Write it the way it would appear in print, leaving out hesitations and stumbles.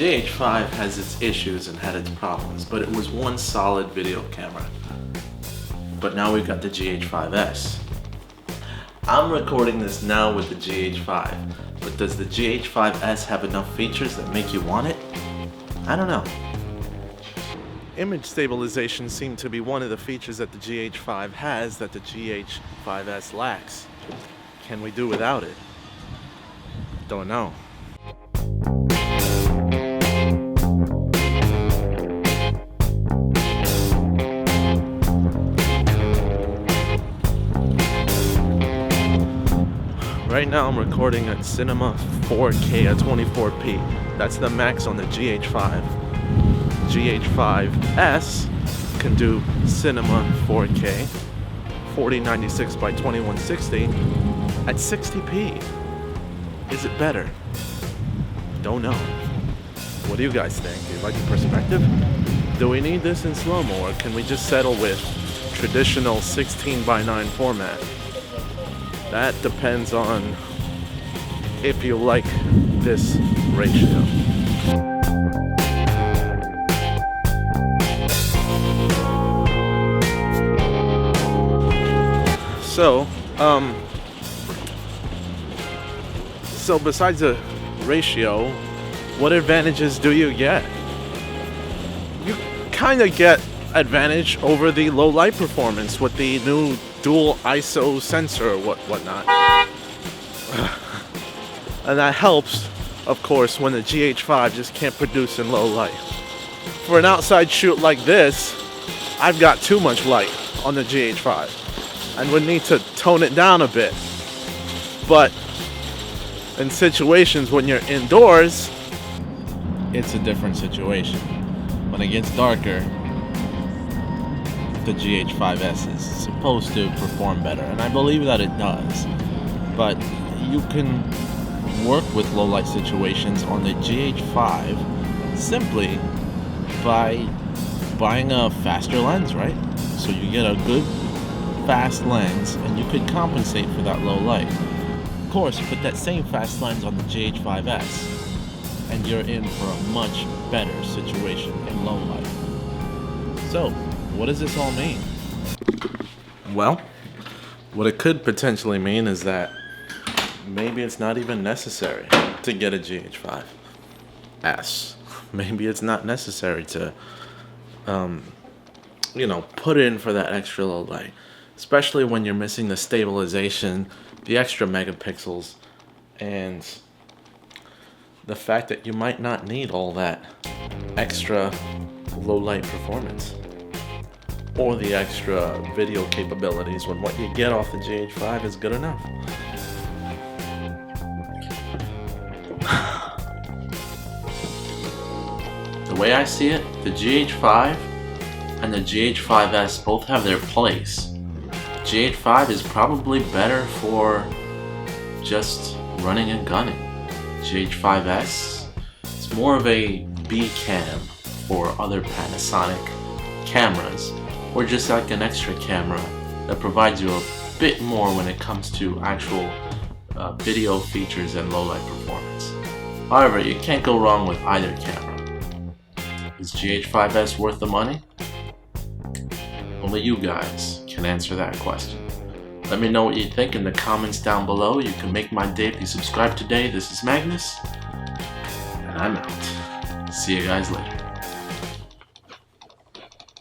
GH5 has its issues and had its problems, but it was one solid video camera. But now we've got the GH5S. I'm recording this now with the GH5, but does the GH5S have enough features that make you want it? I don't know. Image stabilization seemed to be one of the features that the GH5 has that the GH5S lacks. Can we do without it? Don't know. Right now I'm recording at Cinema 4K at 24p. That's the max on the GH5. GH5S can do Cinema 4K 4096 by 2160 at 60p. Is it better? Don't know. What do you guys think? Do you like the perspective? Do we need this in slow-mo, or can we just settle with traditional 16:9 format? That depends on if you like this ratio. So besides the ratio, what advantages do you get? You kind of get advantage over the low light performance with the new dual ISO sensor or whatnot. And that helps, of course, when the GH5 just can't produce in low light. For an outside shoot like this, I've got too much light on the GH5 and would need to tone it down a bit. But in situations when you're indoors, it's a different situation. When it gets darker, the GH5S is supposed to perform better, and I believe that it does. But you can work with low light situations on the GH5 simply by buying a faster lens, right? So you get a good fast lens and you could compensate for that low light. Of course, put that same fast lens on the GH5S and you're in for a much better situation in low light. So, what does this all mean? Well, what it could potentially mean is that maybe it's not even necessary to get a GH5S. Maybe it's not necessary to, put in for that extra low light. Especially when you're missing the stabilization, the extra megapixels, and the fact that you might not need all that extra low light performance or the extra video capabilities when what you get off the GH5 is good enough. The way I see it, the GH5 and the GH5S both have their place. GH5 is probably better for just running and gunning. GH5S is more of a B cam for other Panasonic cameras, or just like an extra camera that provides you a bit more when it comes to actual video features and low light performance. However, you can't go wrong with either camera. Is GH5S worth the money? Only you guys can answer that question. Let me know what you think in the comments down below. You can make my day if you subscribe today. This is Magnus, and I'm out. See you guys later.